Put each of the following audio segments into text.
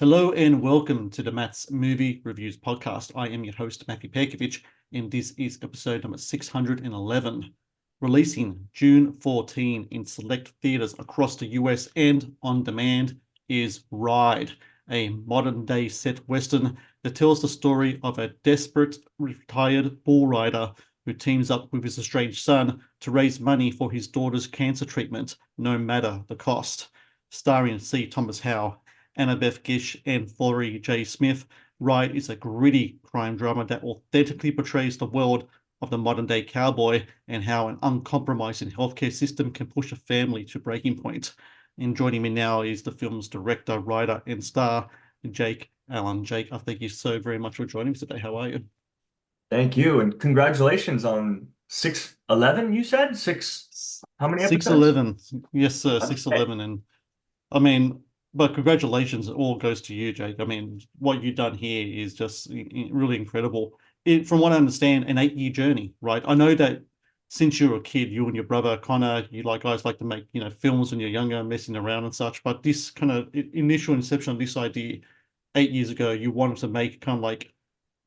Hello and welcome to the Matt's Movie Reviews podcast. I am your host, Matthew Pejkovic, and this is episode number 611, releasing June 14 in select theaters across the US and on demand is Ride, a modern-day set western that tells the story of a desperate retired bull rider who teams up with his estranged son to raise money for his daughter's cancer treatment, no matter the cost. Starring C. Thomas Howell, Annabeth Gish, and Florrie J. Smith, Ride is a gritty crime drama that authentically portrays the world of the modern day cowboy and how an uncompromising healthcare system can push a family to breaking point. And joining me now is the film's director, writer, and star, Jake Allyn. Jake, I thank you so very much for joining me today. How are you? Thank you, and congratulations on 611, you said? How many episodes? 611. Yes, sir, Okay. 611. And I mean, but congratulations, it all goes to you, Jake. I mean, what you've done here is just really incredible. From what I understand, an 8-year journey, right? I know that since you were a kid, you and your brother Connor, you like guys like to make, films when you're younger, messing around and such. But this kind of initial inception of this idea 8 years ago, you wanted to make kind of like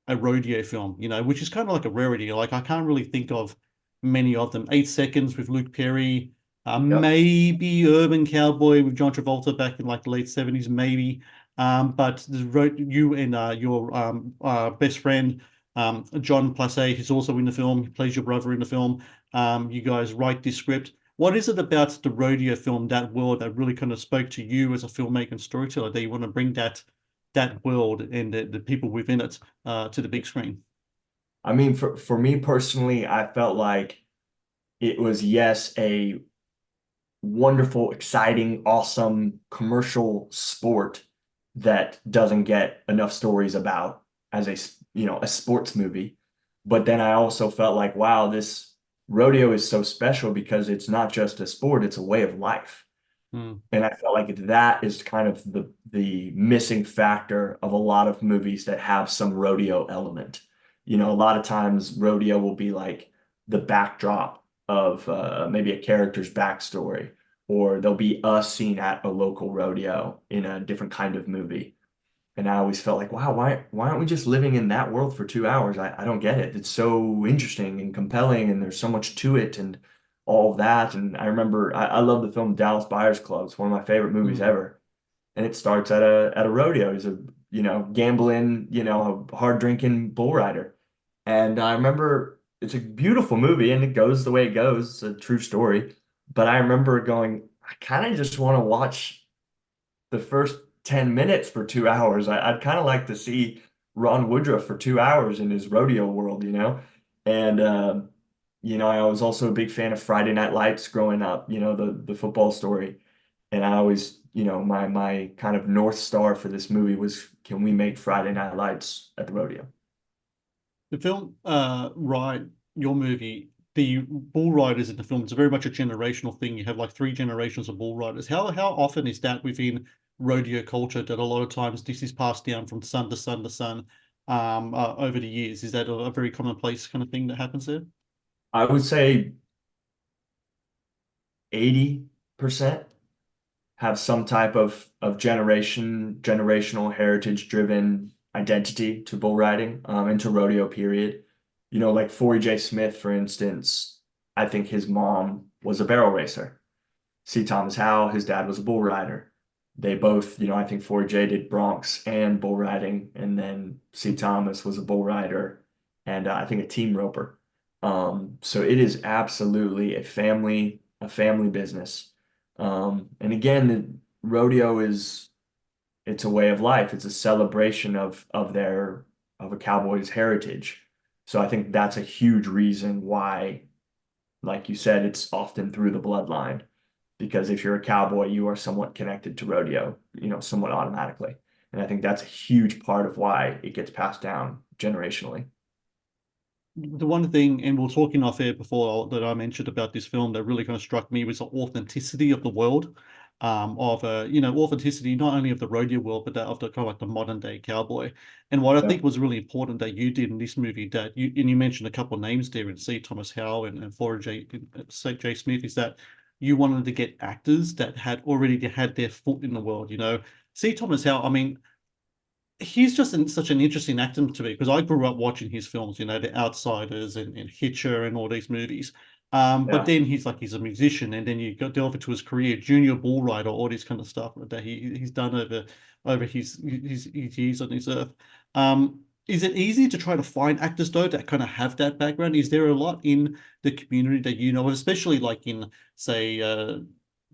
a rodeo film, which is kind of like a rarity. Like I can't really think of many of them. 8 Seconds with Luke Perry, Yep. maybe Urban Cowboy with John Travolta back in like the late 70s, maybe. But you and your best friend, John Placé, who's also in the film, he plays your brother in the film. You guys write this script. What is it about the rodeo film, that world, that really kind of spoke to you as a filmmaker and storyteller that you want to bring that world and the people within it to the big screen? I mean, for me personally, I felt like it was, yes, a wonderful, exciting, awesome commercial sport that doesn't get enough stories about as a sports movie. But then I also felt like, wow, this rodeo is so special because it's not just a sport, it's a way of life. Mm. And I felt like that is kind of the missing factor of a lot of movies that have some rodeo element. A lot of times rodeo will be like the backdrop of maybe a character's backstory, or there'll be a scene at a local rodeo in a different kind of movie. And I always felt like, wow, why aren't we just living in that world for 2 hours? I don't get it. It's so interesting and compelling, and there's so much to it and all of that. And I remember I love the film Dallas Buyers Club. It's one of my favorite movies Mm. ever. And it starts at a rodeo. He's a, gambling, a hard drinking bull rider. And I remember it's a beautiful movie and it goes the way it goes. It's a true story. But I remember going, I kind of just want to watch the first 10 minutes for 2 hours. I'd kind of like to see Ron Woodruff for 2 hours in his rodeo world. And, I was also a big fan of Friday Night Lights growing up, the football story. And I always, my kind of North Star for this movie was, can we make Friday Night Lights at the rodeo? The film, Ride, your movie, the bull riders in the film, it's very much a generational thing. You have like three generations of bull riders. How often is that within rodeo culture that a lot of times this is passed down from son to son to son over the years? Is that a very commonplace kind of thing that happens there? I would say 80% have some type of generational heritage driven identity to bull riding, and to rodeo period. Like Forey J. Smith, for instance, I think his mom was a barrel racer. C. Thomas Howell, his dad was a bull rider. They both, I think Forey J did broncs and bull riding, and then C. Thomas was a bull rider and I think a team roper. So it is absolutely a family business. And again, the rodeo it's a way of life. It's a celebration of a cowboy's heritage. So I think that's a huge reason why, like you said, it's often through the bloodline. Because if you're a cowboy, you are somewhat connected to rodeo, somewhat automatically. And I think that's a huge part of why it gets passed down generationally. The one thing, and we are talking off air before, that I mentioned about this film that really kind of struck me was the authenticity of the world, of authenticity not only of the rodeo world, but that of the kind of like the modern day cowboy. And what I Yeah. think was really important that you did in this movie, that you mentioned a couple of names there, and C. Thomas Howell and Flora J. Smith, is that you wanted to get actors that had already had their foot in the world. C. Thomas Howell, I mean, he's just such an interesting actor to me because I grew up watching his films, The Outsiders and Hitcher and all these movies. But Yeah. then he's a musician, and then you go delve into his career, Junior Bull Rider, all this kind of stuff that he's done over his years on this earth. Is it easy to try to find actors though that kind of have that background? Is there a lot in the community that especially like in say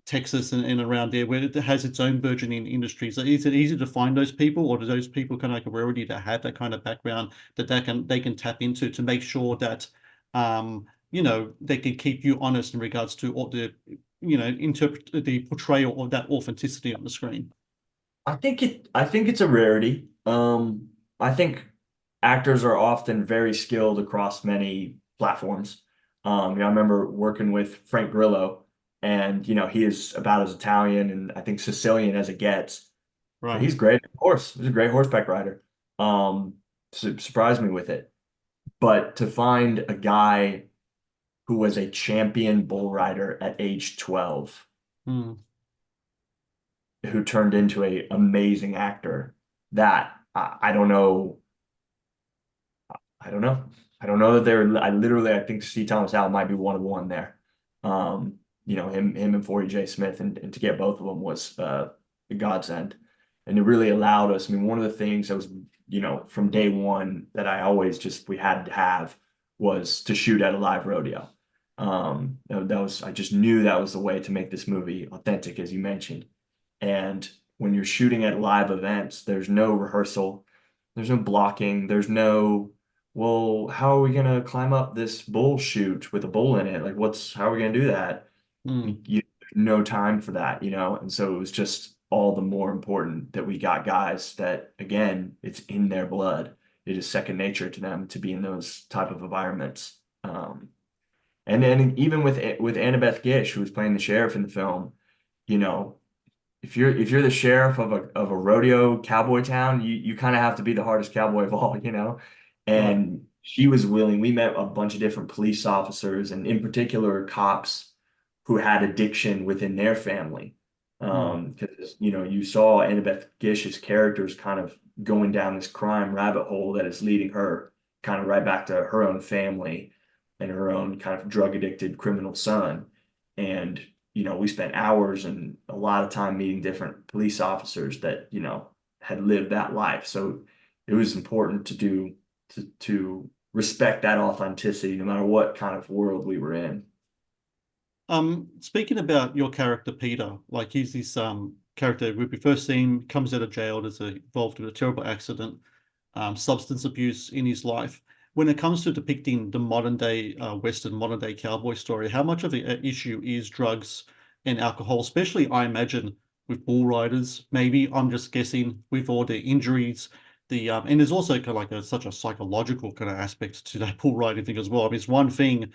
Texas and around there, where it has its own burgeoning industry? So is it easy to find those people, or do those people kind of like a rarity to have that kind of background that they can tap into to make sure that they can keep you honest in regards to all the interpret the portrayal of that authenticity on the screen? I think it's a rarity. I think actors are often very skilled across many platforms. I remember working with Frank Grillo, and he is about as Italian and I think Sicilian as it gets. But Right. he's great of course. He's a great horseback rider. Surprised me with it. But to find a guy who was a champion bull rider at age 12, Hmm. who turned into a amazing actor, that I don't know. I don't know. I don't know that they're. I think C. Thomas Howell might be one there. Him and 40J Smith, and to get both of them was a godsend, and it really allowed us. I mean, one of the things that was from day one that I always just we had to have was to shoot at a live rodeo. That was I just knew that was the way to make this movie authentic, as you mentioned. And when you're shooting at live events, there's no rehearsal, there's no blocking, there's no, well, how are we gonna climb up this bull chute with a bull in it? Like, how are we gonna do that? Hmm. No time for that, And so it was just all the more important that we got guys that, again, it's in their blood. It is second nature to them to be in those type of environments. And then even with Annabeth Gish, who was playing the sheriff in the film, you know, if you're the sheriff of a rodeo cowboy town, you kind of have to be the hardest cowboy of all. Right. And she was willing. We met a bunch of different police officers, and in particular cops who had addiction within their family. Hmm. Because you saw Annabeth Gish's characters kind of going down this crime rabbit hole that is leading her kind of right back to her own family and her own kind of drug addicted criminal son. And we spent hours and a lot of time meeting different police officers that, had lived that life. So it was important to respect that authenticity no matter what kind of world we were in. Speaking about your character Peter, like he's this character we first seen comes out of jail, is involved with a terrible accident, substance abuse in his life. When it comes to depicting the modern day Western modern day cowboy story, how much of the issue is drugs and alcohol, especially I imagine with bull riders? Maybe I'm just guessing with all the injuries. And there's also kind of like such a psychological kind of aspect to that bull riding thing as well. I mean, it's one thing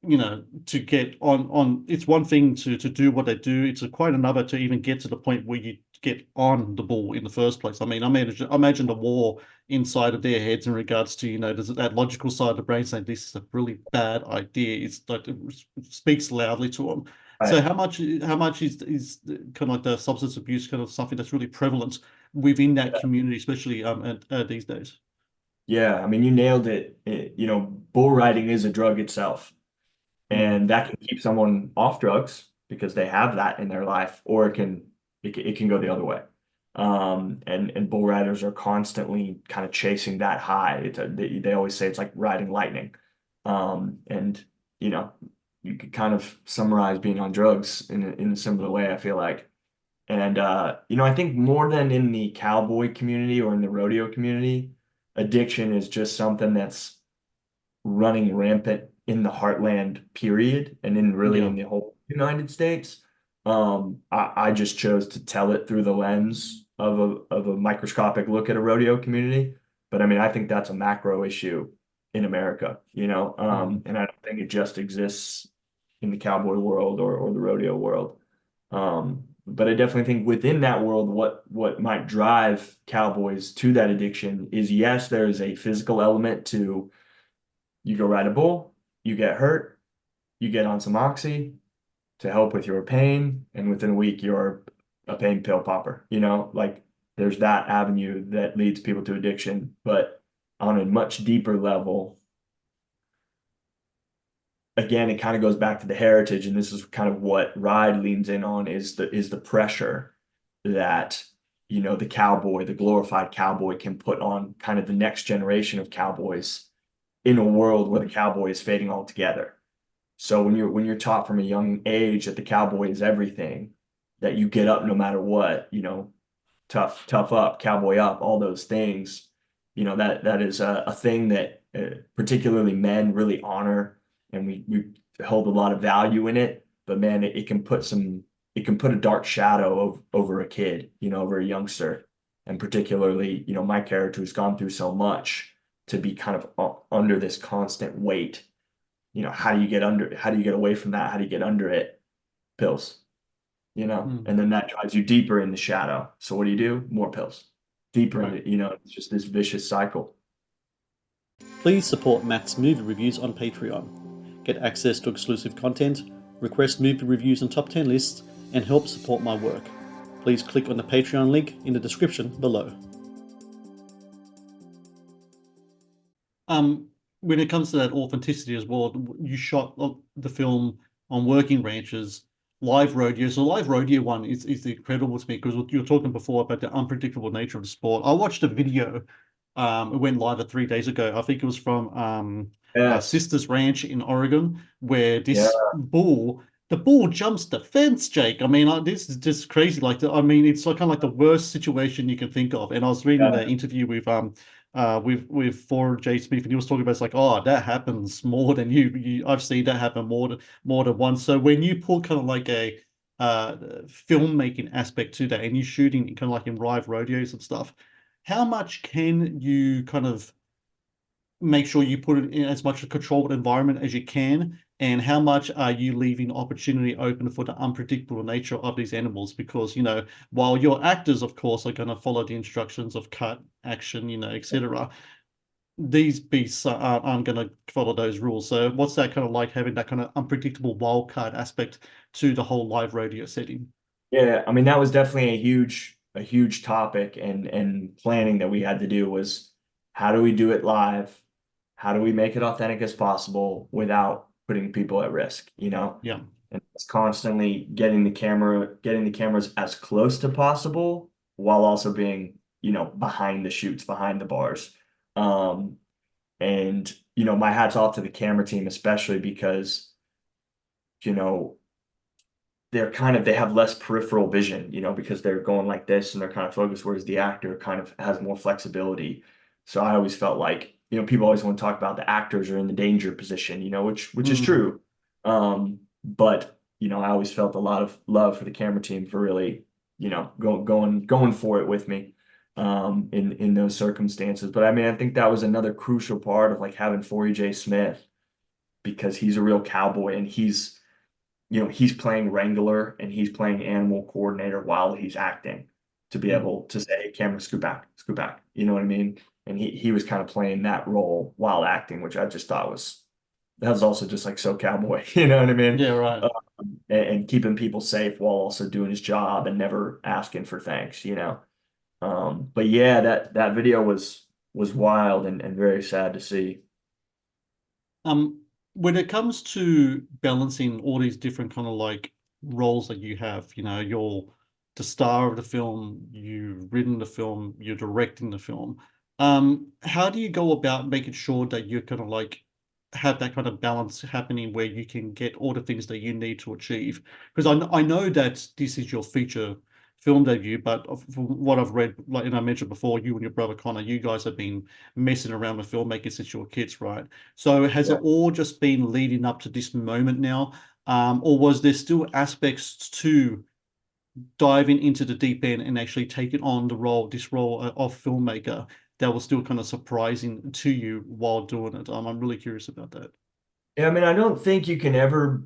to get on it's one thing to do what they do. It's quite another to even get to the point where you get on the ball in the first place. I mean, I imagine the war inside of their heads in regards to, there's that logical side of the brain saying this is a really bad idea. It's like it speaks loudly to them. So Right. how much is kind of like the substance abuse kind of something that's really prevalent within that community, especially these days? Yeah, I mean, you nailed it. Bull riding is a drug itself, Mm, and that can keep someone off drugs because they have that in their life, or it can go the other way. And bull riders are constantly kind of chasing that high. They always say it's like riding lightning. And you know, you could kind of summarize being on drugs in a similar way, I feel like. And I think more than in the cowboy community or in the rodeo community, addiction is just something that's running rampant in the heartland, period, and then really yeah. in the whole United States. I just chose to tell it through the lens of a microscopic look at a rodeo community. But I mean, I think that's a macro issue in America, Mm. and I don't think it just exists in the cowboy world or the rodeo world. But I definitely think within that world, what might drive cowboys to that addiction is, yes, there is a physical element to, you go ride a bull, you get hurt, you get on some oxy to help with your pain, and within a week you're a pain pill popper, like there's that avenue that leads people to addiction. But on a much deeper level, again, it kind of goes back to the heritage, and this is kind of what Ride leans in on is the pressure that, you know, the cowboy, the glorified cowboy, can put on kind of the next generation of cowboys in a world where the cowboy is fading altogether. So when you're taught from a young age that the cowboy is everything, that you get up no matter what, you know, tough up, cowboy up, all those things, you know, that is a thing that particularly men really honor, and we hold a lot of value in it. But man, it can put a dark shadow over a kid, you know, over a youngster, and particularly, you know, my character who's gone through so much to be kind of under this constant weight. You know, how do you get away from that? How do you get under it? Pills, you know, Mm. and then that drives you deeper in the shadow. So what do? More pills, deeper in Right. it, you know, it's just this vicious cycle. Please support Matt's movie reviews on Patreon. Get access to exclusive content, request movie reviews and top 10 lists, and help support my work. Please click on the Patreon link in the description below. When it comes to that authenticity as well, you shot the film on working ranches, live rodeo. So live rodeo one is incredible to me because you were talking before about the unpredictable nature of the sport. I watched a video. It went live 3 days ago. I think it was from Yes. Sister's Ranch in Oregon, where Yeah. the bull jumps the fence, Jake. I mean, this is just crazy. Like, I mean, it's like kind of like the worst situation you can think of. And I was reading the Yeah. interview with for Jay Smith, and he was talking about it's like, oh, that happens more than I've seen that happen more than once. So when you put kind of like a filmmaking aspect to that, and you're shooting kind of like in live rodeos and stuff, how much can you kind of make sure you put it in as much a controlled environment as you can, and how much are you leaving opportunity open for the unpredictable nature of these animals? Because, while your actors, of course, are going to follow the instructions of cut, action, etc., these beasts aren't going to follow those rules. So what's that kind of like, having that kind of unpredictable wild card aspect to the whole live rodeo setting? Yeah, I mean that was definitely a huge topic, and planning that we had to do was how do we do it live? How do we make it authentic as possible without putting people at risk, you know? Yeah. And it's constantly getting the cameras as close to possible while also being, you know, behind the shoots, behind the bars. Um, and you know, my hat's off to the camera team, especially because, you know, they have less peripheral vision, you know, because they're going like this and they're kind of focused, whereas the actor kind of has more flexibility. So I always felt like, you know, people always want to talk about the actors are in the danger position, you know, which is Mm. true. But you know, I always felt a lot of love for the camera team for really, you know, going for it with me in those circumstances. But I mean, I think that was another crucial part of like having Forey J. Smith, because he's a real cowboy, and he's playing wrangler and he's playing animal coordinator while he's acting, to be Mm. able to say, hey, camera, scoot back, scoot back. You know what I mean? And he was kind of playing that role while acting, which I just thought that was also just like so cowboy. You know what I mean? Yeah, right. And keeping people safe while also doing his job and never asking for thanks, you know? But yeah, that video was wild and very sad to see. Um, when it comes to balancing all these different kind of like roles that you have, you're the star of the film, you've written the film, you're directing the film. How do you go about making sure that you're kind of like have that kind of balance happening where you can get all the things that you need to achieve? Because I know that this is your feature film debut, but from what I've read, like, and I mentioned before, you and your brother Connor, you guys have been messing around with filmmaking since you were kids, right? So has it Yeah. all just been leading up to this moment now? Or was there still aspects to diving into the deep end and actually taking on this role of filmmaker that was still kind of surprising to you while doing it? I'm really curious about that. Yeah, I mean, I don't think you can ever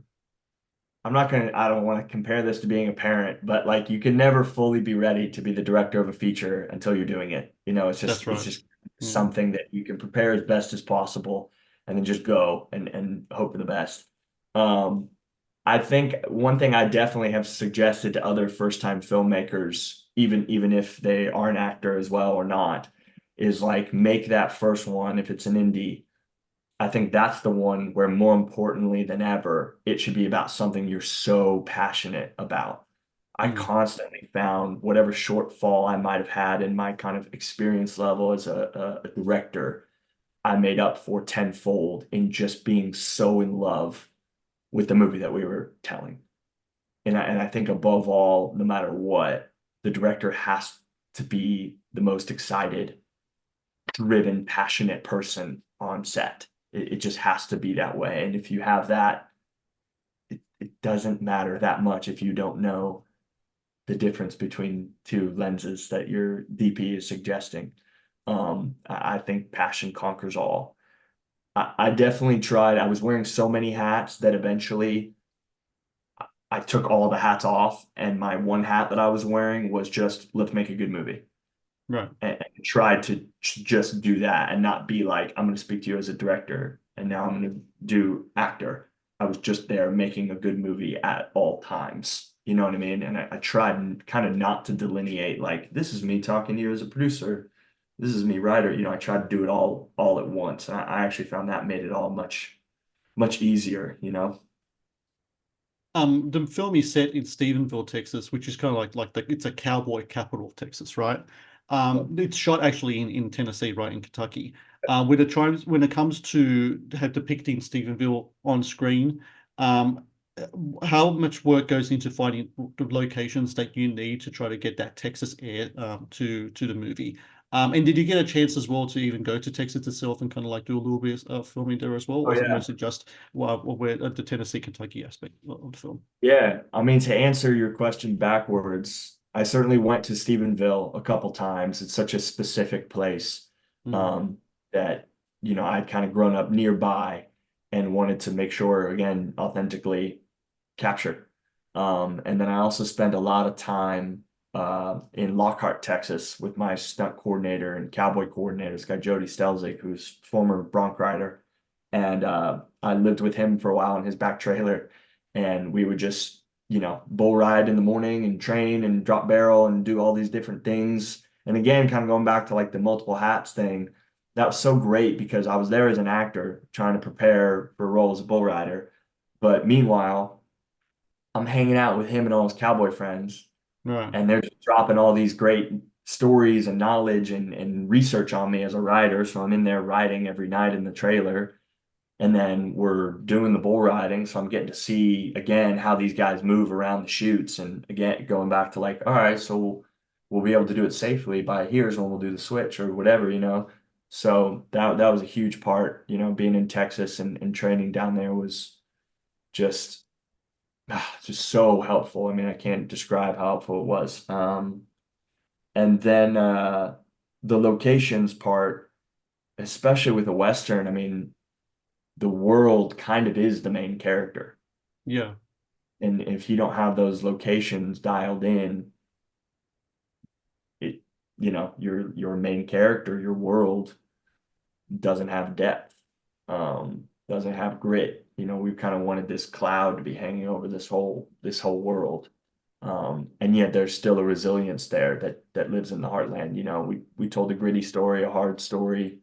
I don't want to compare this to being a parent, but like you can never fully be ready to be the director of a feature until you're doing it. You know, That's it's right. just Mm. something that you can prepare as best as possible and then just go and hope for the best. Um, I think one thing I definitely have suggested to other first-time filmmakers even if they are an actor as well or not, is like make that first one if it's an indie. I think that's the one where more importantly than ever, it should be about something you're so passionate about. I Mm, constantly found whatever shortfall I might have had in my kind of experience level as a director, I made up for tenfold in just being so in love with the movie that we were telling. And I think above all, no matter what, the director has to be the most excited, driven, passionate person on set. It just has to be that way. And if you have that, it doesn't matter that much if you don't know the difference between two lenses that your DP is suggesting. I think passion conquers all. I definitely tried. I was wearing so many hats that eventually I took all the hats off, and my one hat that I was wearing was just let's make a good movie. right. And tried to just do that and not be like, I'm going to speak to you as a director and now I'm going to do actor. I was just there making a good movie at all times. You know what I mean? And I tried kind of not to delineate like this is me talking to you as a producer. This is me writer. I tried to do it all at once. And I actually found that made it all much easier. The film is set in Stephenville, Texas, which is kind of it's a cowboy capital of Texas, right? It's shot actually in Tennessee, right, in Kentucky. When it comes to have depicting Stephenville on screen, um, how much work goes into finding the locations that you need to try to get that Texas air to the movie? And did you get a chance as well to even go to Texas itself and kind of like do a little bit of filming there as well? Or Oh was it yeah. mostly just where the Tennessee Kentucky aspect of the film? Yeah, I mean, to answer your question backwards, I certainly went to Stephenville a couple times. It's such a specific place Mm, um, that, I'd kind of grown up nearby and wanted to make sure, again, authentically captured. And then I also spent a lot of time in Lockhart, Texas with my stunt coordinator and cowboy coordinator, this guy, Jody Stelzik, who's former bronc rider. And I lived with him for a while in his back trailer and we would just bull ride in the morning and train and drop barrel and do all these different things. And again, kind of going back to like the multiple hats thing, that was so great because I was there as an actor trying to prepare for a role as a bull rider, but meanwhile I'm hanging out with him and all his cowboy friends right. and they're just dropping all these great stories and knowledge and research on me as a writer. So I'm in there writing every night in the trailer, and then we're doing the bull riding. So I'm getting to see again how these guys move around the chutes. And again, going back to like, all right, so we'll be able to do it safely by here's when we'll do the switch or whatever. So that was a huge part, being in Texas and training down there was just just so helpful. I mean, I can't describe how helpful it was. And then the locations part, especially with a Western, I mean, the world kind of is the main character. Yeah. And if you don't have those locations dialed in, it, your main character, your world doesn't have depth, doesn't have grit. We kind of wanted this cloud to be hanging over this whole world. And yet there's still a resilience there that lives in the heartland. We told a gritty story, a hard story.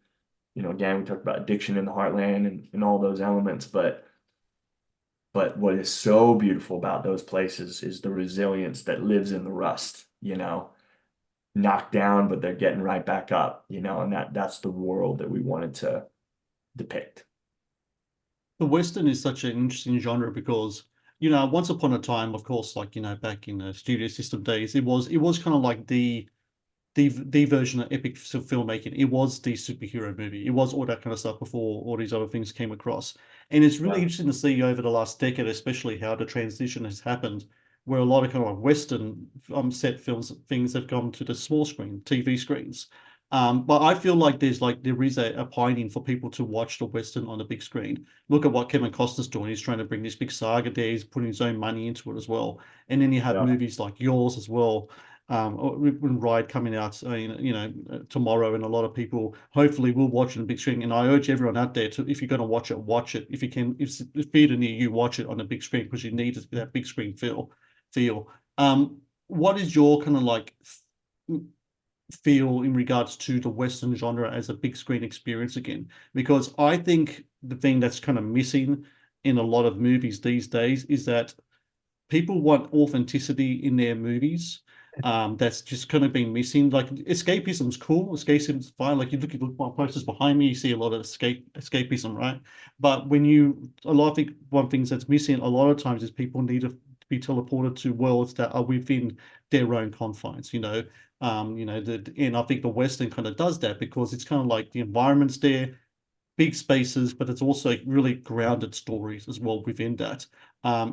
Again, we talked about addiction in the heartland and all those elements, but what is so beautiful about those places is the resilience that lives in the rust, knocked down, but they're getting right back up, and that's the world that we wanted to depict. The Western is such an interesting genre because, once upon a time, of course, like, back in the studio system days, it was kind of like the version of epic filmmaking. It was the superhero movie. It was all that kind of stuff before all these other things came across. And it's really Yeah. interesting to see over the last decade, especially how the transition has happened, where a lot of kind of like Western set films things have gone to the small screen, TV screens. But I feel like there is a pining for people to watch the Western on the big screen. Look at what Kevin Costner's doing. He's trying to bring this big saga there. He's putting his own money into it as well. And then you have Yeah. movies like yours as well, when Ride coming out, tomorrow, and a lot of people hopefully will watch it on big screen. And I urge everyone out there to, if you're going to watch it. If you can, if it's theater near you, watch it on the big screen because you need that big screen feel. Um, what is your kind of like feel in regards to the Western genre as a big screen experience again? Because I think the thing that's kind of missing in a lot of movies these days is that people want authenticity in their movies. That's just kind of been missing. Like escapism's cool, escapism's fine. Like you look at my posters behind me, you see a lot of escapism, right? But when you, a lot of think one of the things that's missing a lot of times is people need to be teleported to worlds that are within their own confines. And I think the Western kind of does that because it's kind of like the environment's there, big spaces, but it's also really grounded stories as well within that.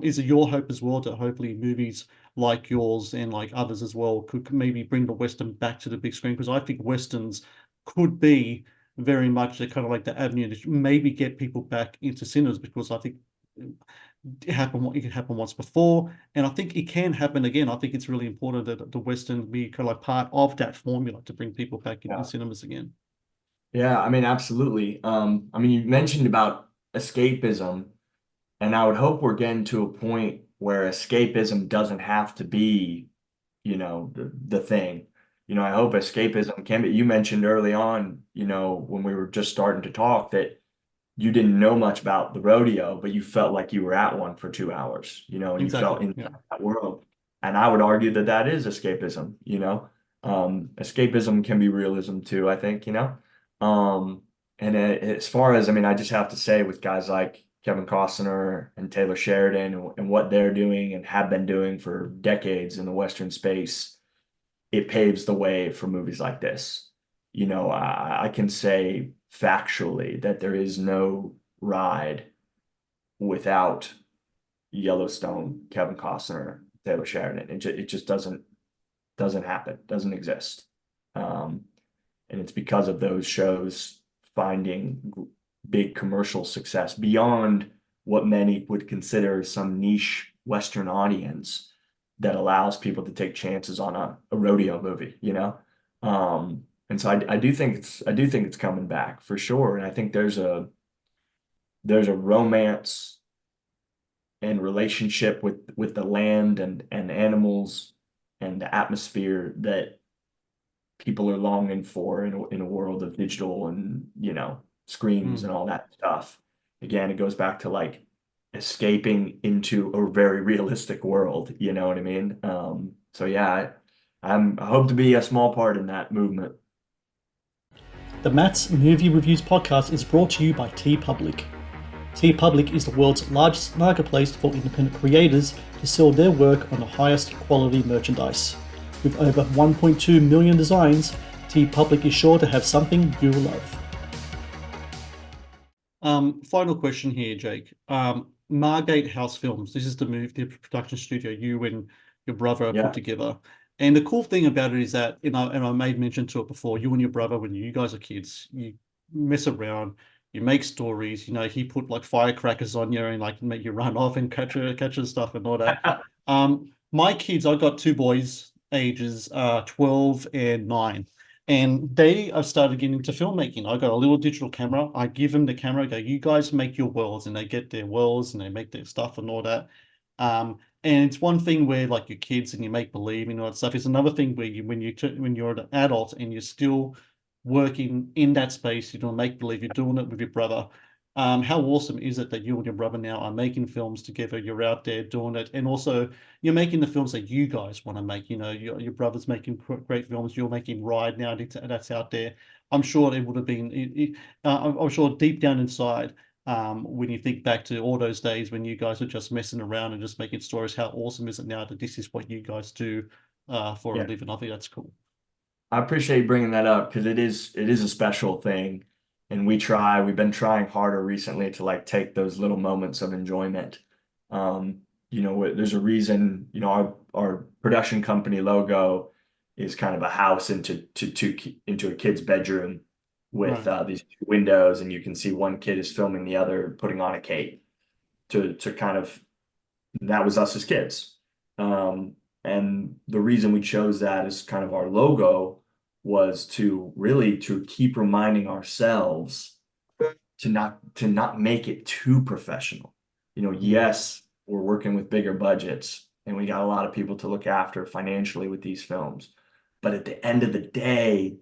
Is it your hope as well that hopefully movies like yours and like others as well could maybe bring the Western back to the big screen? Because I think Westerns could be very much the kind of like the avenue to maybe get people back into cinemas because I think it can happen once before, and I think it can happen again. I think it's really important that the Western be kind of like part of that formula to bring people back in Yeah. cinemas again. Yeah, I mean, absolutely. I mean, you mentioned about escapism, and I would hope we're getting to a point where escapism doesn't have to be, the thing. I hope escapism can be. You mentioned early on, when we were just starting to talk that you didn't know much about the rodeo, but you felt like you were at one for 2 hours, and you felt Exactly. in Yeah. that world. And I would argue that that is escapism. Escapism can be realism too, I think. Um, and as far as, I mean, I just have to say with guys like Kevin Costner and Taylor Sheridan and what they're doing and have been doing for decades in the Western space, it paves the way for movies like this. I can say factually that there is no ride without Yellowstone, Kevin Costner, Taylor Sheridan. It just doesn't happen, doesn't exist. Um, and it's because of those shows finding big commercial success beyond what many would consider some niche Western audience that allows people to take chances on a rodeo movie. And so I do think it's coming back for sure. And I think there's a romance and relationship with the land and animals and the atmosphere that people are longing for in a world of digital and screens Mm. and all that stuff. Again, it goes back to like escaping into a very realistic world. You know what I mean? So yeah, I hope to be a small part in that movement. The Matt's Movie Reviews podcast is brought to you by TeePublic. TeePublic is the world's largest marketplace for independent creators to sell their work on the highest quality merchandise. With over 1.2 million designs, TeePublic is sure to have something you'll love. Final question here, Jake. Margate House Films. This is the production studio you and your brother put Yeah. together. And the cool thing about it is that, and I made mention to it before, you and your brother, when you guys are kids, you mess around, you make stories. He put like firecrackers on you and like make you run off and catch stuff and all that. My kids, I got two boys, ages 12 and 9. And they have started getting into filmmaking. I got a little digital camera. I give them the camera. I go, you guys make your worlds, and they get their worlds and they make their stuff and all that. And it's one thing where like your kids and you make believe and all that stuff. It's another thing where when you're an adult and you're still working in that space, you're doing make believe, you're doing it with your brother. How awesome is it that you and your brother now are making films together? You're out there doing it, and also you're making the films that you guys want to make. Your brother's making great films. You're making Ride now. That's out there. I'm sure it would have been. I'm sure deep down inside, when you think back to all those days when you guys were just messing around and just making stories, how awesome is it now that this is what you guys do for a Yeah. living? I think that's cool. I appreciate you bringing that up because it is a special thing, and we've been trying harder recently to like take those little moments of enjoyment. There's a reason, our production company logo is kind of a house into a kid's bedroom with Right. these two windows, and you can see one kid is filming the other putting on a cape to kind of that was us as kids. And the reason we chose that as kind of our logo was to keep reminding ourselves to not make it too professional. Mm. Yes, we're working with bigger budgets, and we got a lot of people to look after financially with these films. But at the end of the day,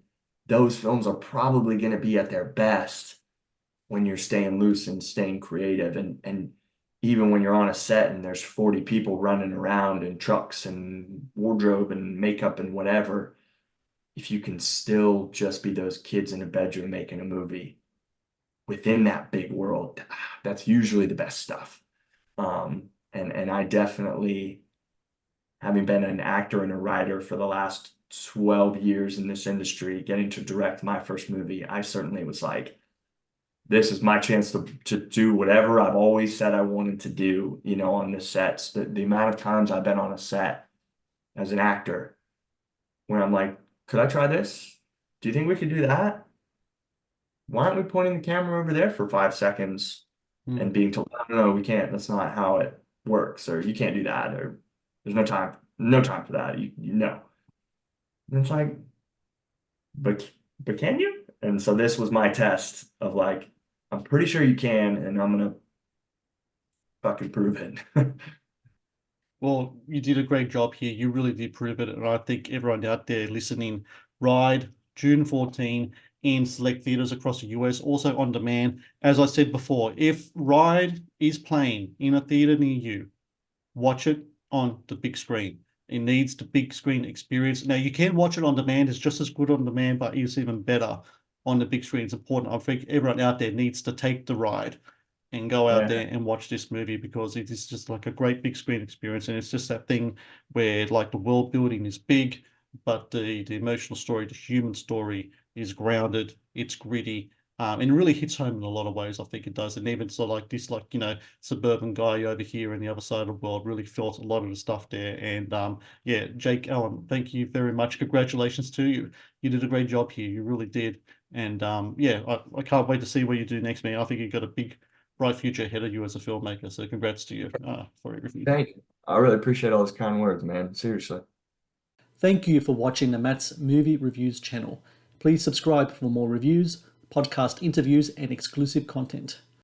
those films are probably going to be at their best when you're staying loose and staying creative. And even when you're on a set and there's 40 people running around in trucks and wardrobe and makeup and whatever, if you can still just be those kids in a bedroom making a movie within that big world, that's usually the best stuff. And I definitely, having been an actor and a writer for the last 12 years in this industry, getting to direct my first movie, I certainly was like, this is my chance to do whatever I've always said I wanted to do, on the sets. The amount of times I've been on a set as an actor where I'm like, could I try this? Do you think we could do that? Why aren't we pointing the camera over there for 5 seconds and being told, no, we can't. That's not how it works, or you can't do that, or there's no time for that. You know. And it's like, but can you? And so this was my test of like, I'm pretty sure you can, and I'm gonna fucking prove it. Well, you did a great job here. You really did prove it. And I think everyone out there listening, Ride, June 14, in select theaters across the US, also on demand. As I said before, if Ride is playing in a theater near you, watch it on the big screen. It needs the big screen experience. Now, you can watch it on demand. It's just as good on demand, but it's even better on the big screen. It's important. I think everyone out there needs to take the ride and go out there and watch this movie, because it is just like a great big screen experience. And it's just that thing where like the world building is big, but the emotional story, the human story is grounded, it's gritty, and it really hits home in a lot of ways. I think it does. And even so, like this, like, suburban guy over here in the other side of the world really felt a lot of the stuff there. And yeah, Jake Allyn, thank you very much. Congratulations to you. You did a great job here. You really did. And yeah, I can't wait to see what you do next, man. I think you've got a big, bright future ahead of you as a filmmaker. So congrats to you for everything. Thank you. I really appreciate all those kind words, man. Seriously. Thank you for watching the Matt's Movie Reviews channel. Please subscribe for more reviews, podcast interviews, and exclusive content.